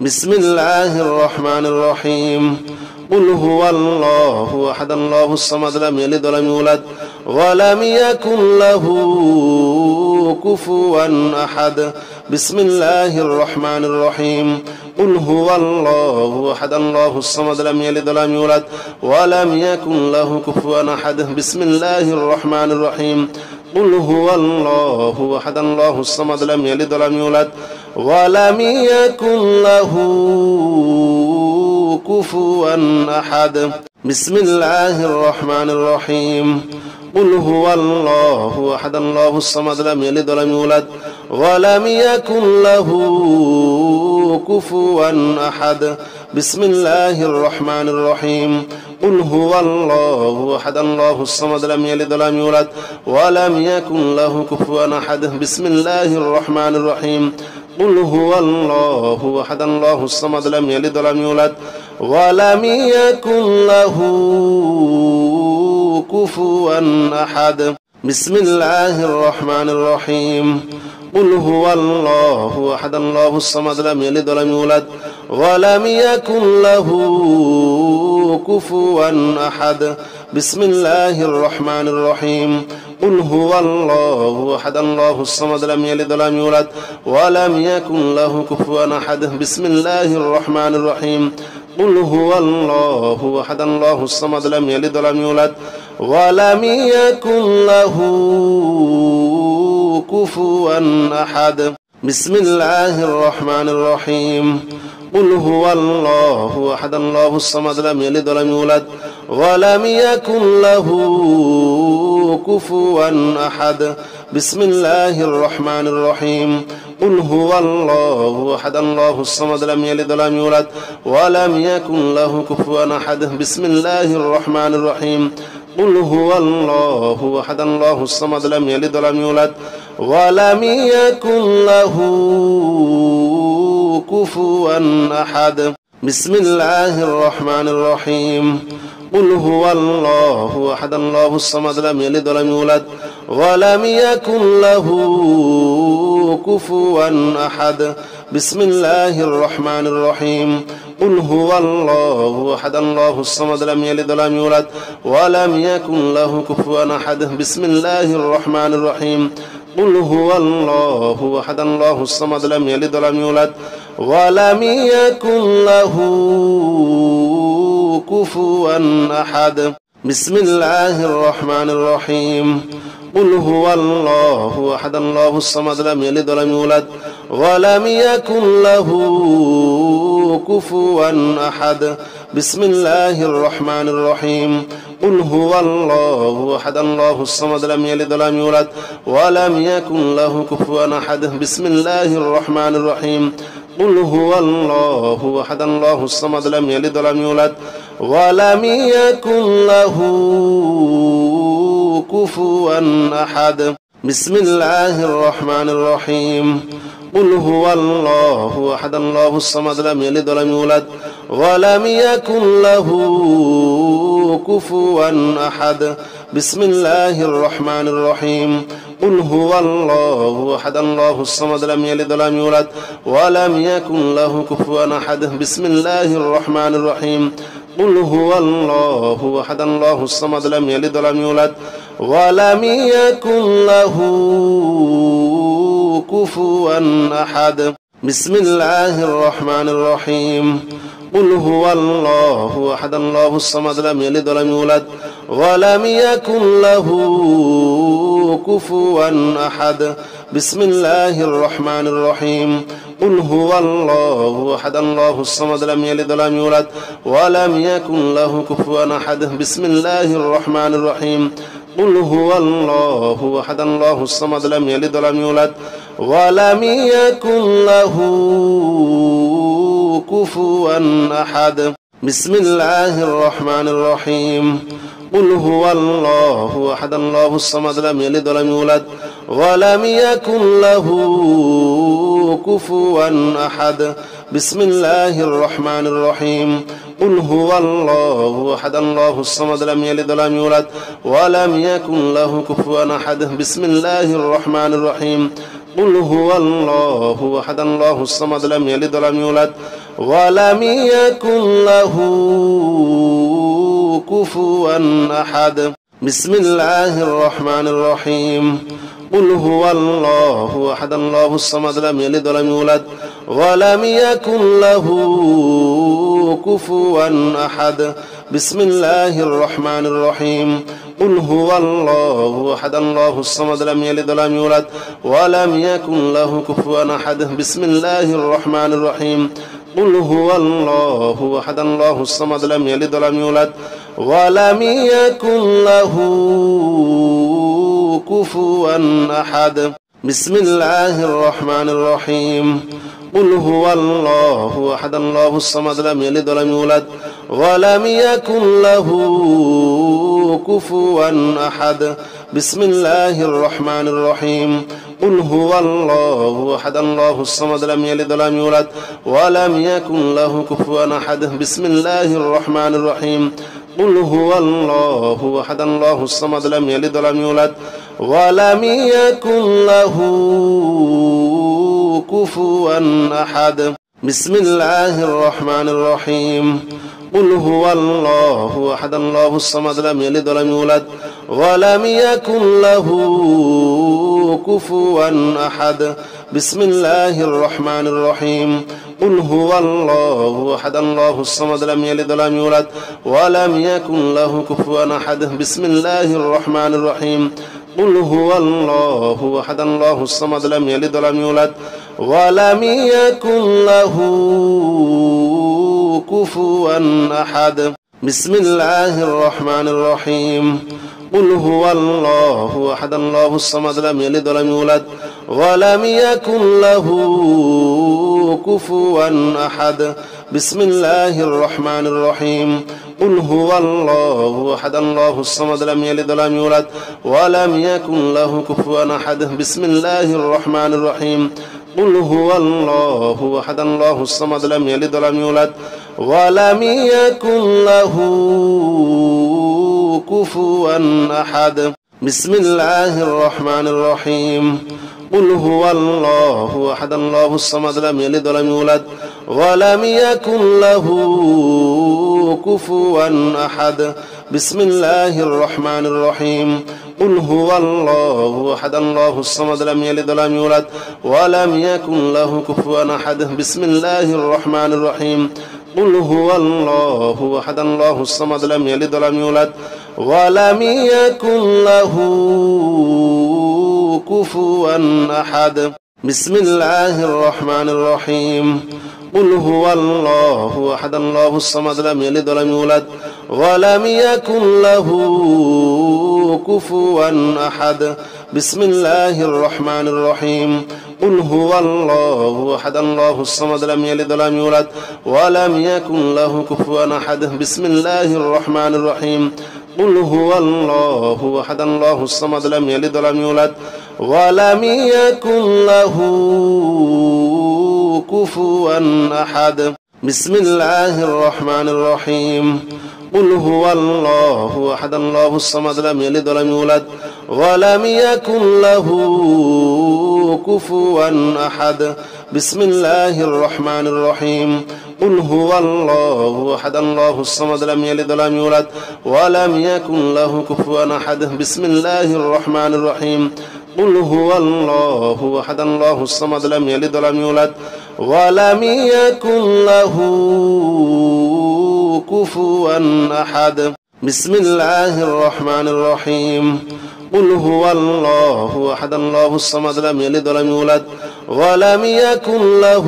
بسم الله الرحمن الرحيم قل هو الله أحد الله الصمد لم يلد ولم يولد ولم يكن له كفوا أحد بسم الله الرحمن الرحيم قل هو الله أحد الله الصمد لم يلد ولم يولد ولم يكن له كفوا أحد بسم الله الرحمن الرحيم قل هو الله أحد الله الصمد لم يلد ولم يولد ولم يكن له كفوا أحد بسم الله الرحمن الرحيم قل هو الله أحد الله الصمد لم يلد ولم يولد ولم يكن له كفوا أحد بسم الله الرحمن الرحيم قل هو الله أحد الله الصمد لم يلد ولم يولد ولم يكن له كفوا أحد بسم الله الرحمن الرحيم قل هو الله أحد الله الصمد لم يلد ولم يولد ولم يكن له كفوا أحد بسم الله الرحمن الرحيم قل هو الله أحد الله الصمد لم يلد ولم يولد ولم يكن له كفوا أحد بسم الله الرحمن الرحيم قل هو الله أحد الله الصمد لم يلد ولم يولد ولم يكن له كفوا أحد بسم الله الرحمن الرحيم قل هو الله أحد الله الصمد لم يلد ولم يولد ولم يكن له كفوا أحد بسم الله الرحمن الرحيم قل هو الله أحد الله الصمد لم يلد ولم يولد ولم يكن له كفوا أحد بسم الله الرحمن الرحيم قل هو الله أحد الله الصمد لم يلد ولم يولد ولم يكن له كفوا أحد بسم الله الرحمن الرحيم قل هو الله أحد الله الصمد لم يلد ولم يولد ولم يكن له كفوا أحد بسم الله الرحمن الرحيم قل هو الله أحد الله الصمد لم يلد ولم يولد ولم يكن له كفوا أحد بسم الله الرحمن الرحيم قل هو الله أحد الله الصمد لم يلد ولم يولد ولم يكن له كفوا أحد بسم الله الرحمن الرحيم قل هو الله أحد الله الصمد لم يلد ولم يولد ولم يكن له كفوا أحد بسم الله الرحمن الرحيم قل هو الله أحد الله الصمد لم يلد ولم يولد ولم يكن له كفوا أحد بسم الله الرحمن الرحيم قل هو الله أحد الله الصمد لم يلد ولم يولد ولم يكن له كفوا أحد بسم الله الرحمن الرحيم قل هو الله أحد الله الصمد لم يلد ولم يولد ولم يكن له كفوا أحد بسم الله الرحمن الرحيم قل هو الله أحد الله الصمد لم يلد ولم يولد ولم يكن له كفوا أحد بسم الله الرحمن الرحيم قل هو الله أحد الله الصمد لم يلد ولم يولد ولم يكن له كفوا أحد بسم الله الرحمن الرحيم قل هو الله أحد الله الصمد لم يلد ولم يولد ولم يكن له كفوا أحد بسم الله الرحمن الرحيم قل هو الله أحد الله الصمد لم يلد ولم يولد ولم يكن له كفوا أحد بسم الله الرحمن الرحيم قل هو الله أحد الله الصمد لم يلد ولم يولد ولم يكن له كفوا أحد بسم الله الرحمن الرحيم قل هو الله أحد الله الصمد لم يلد ولم يولد ولم يكن له كفوا أحد بسم الله الرحمن الرحيم قل هو الله أحد الله الصمد لم يلد ولم يولد ولم يكن له كفوا أحد بسم الله الرحمن الرحيم قل هو الله أحد الله الصمد لم يلد ولم يولد ولم يكن له كفوا أحد بسم الله الرحمن الرحيم قل هو الله أحد الله الصمد لم يلد ولم يولد ولم يكن له كفوا أحد بسم الله الرحمن الرحيم قل هو الله أحد الله الصمد لم يلد ولم يولد ولم يكن له كفوا أحد بسم الله الرحمن الرحيم قل هو الله أحد الله الصمد لم يلد ولم يولد ولم يكن له كفوا أحد بسم الله الرحمن الرحيم قل هو الله أحد الله الصمد لم يلد ولم يولد ولم يكن له كفوا أحد بسم الله الرحمن الرحيم قل هو الله أحد الله الصمد لم يلد ولم يولد ولم يكن له كفوا أحد بسم الله الرحمن الرحيم قل هو الله أحد الله الصمد لم يلد ولم يولد ولم يكن له كفوا أحد بسم الله الرحمن الرحيم قل هو الله أحد الله الصمد لم يلد ولم يولد ولم يكن له كفوا أحد بسم الله الرحمن الرحيم قل هو الله أحد الله الصمد لم يلد ولم يولد ولم يكن له كفوا أحد بسم الله الرحمن الرحيم قل هو الله أحد الله الصمد لم يلد ولم يولد ولم يكن له كفوا أحد بسم الله الرحمن الرحيم قل هو الله أحد الله الصمد لم يلد ولم يولد ولم يكن له كفوا أحد بسم الله الرحمن الرحيم قل هو الله أحد الله الصمد لم يلد ولم يولد ولم يكن له كفوا أحد بسم الله الرحمن الرحيم قل هو الله أحد الله الصمد لم يلد ولم يولد ولم يكن له كفوا أحد بسم الله الرحمن الرحيم قل هو الله أحد الله الصمد لم يلد ولم يولد ولم يكن له كفوا أحد بسم الله الرحمن الرحيم قل هو الله أحد الله الصمد لم يلد ولم يولد ولم يكن له كفوا أحد بسم الله الرحمن الرحيم قل هو الله أحد الله الصمد لم يلد ولم يولد ولم يكن له كفوا أحد بسم الله الرحمن الرحيم قل هو الله أحد الله الصمد لم يلد ولم يولد ولم يكن له كفوا أحد بسم الله الرحمن الرحيم قل هو الله أحد الله الصمد لم يلد ولم يولد ولم يكن له كفوا أحد بسم الله الرحمن الرحيم قل هو الله أحد الله الصمد لم يلد ولم يولد ولم يكن له كفوا أحد بسم الله الرحمن الرحيم قل هو الله أحد الله الصمد لم يلد ولم يولد ولم يكن له كفوا أحد بسم الله الرحمن الرحيم قل هو الله أحد الله الصمد لم يلد ولم يولد ولم يكن له كفوا أحد بسم الله الرحمن الرحيم قل هو الله أحد الله الصمد لم يلد ولم يولد ولم يكن له كفوا أحد بسم الله الرحمن الرحيم قل هو الله أحد الله الصمد لم يلد ولم يولد ولم يكن له كفوا أحد بسم الله الرحمن الرحيم قل هو الله أحد الله الصمد لم يلد ولم يولد ولم يكن له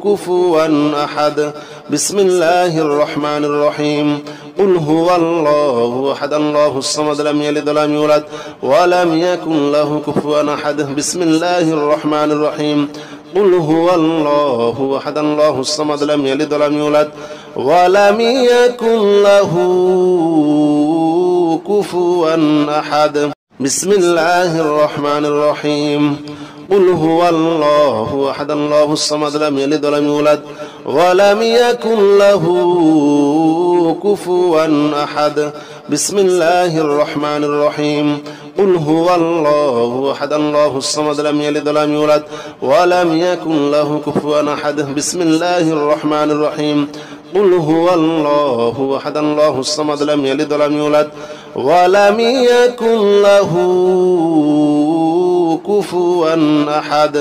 كفوا أحد بسم الله الرحمن الرحيم قل هو الله أحد الله الصمد لم يلد ولم يولد ولم يكن له كفوا أحد بسم الله الرحمن الرحيم قل هو الله أحد الله الصمد لم يلد ولم يولد ولم يكن له كفوا أحد بسم الله الرحمن الرحيم قل هو الله أحد الله الصمد لم يلد ولم يولد ولم يكن له كفوا أحد بسم الله الرحمن الرحيم قل هو الله أحد الله الصمد لم يلد ولم يولد ولم يكن له كفوا أحد بسم الله الرحمن الرحيم قل هو الله أحد الله الصمد لم يلد ولم يولد ولم يكن له كفوا أحد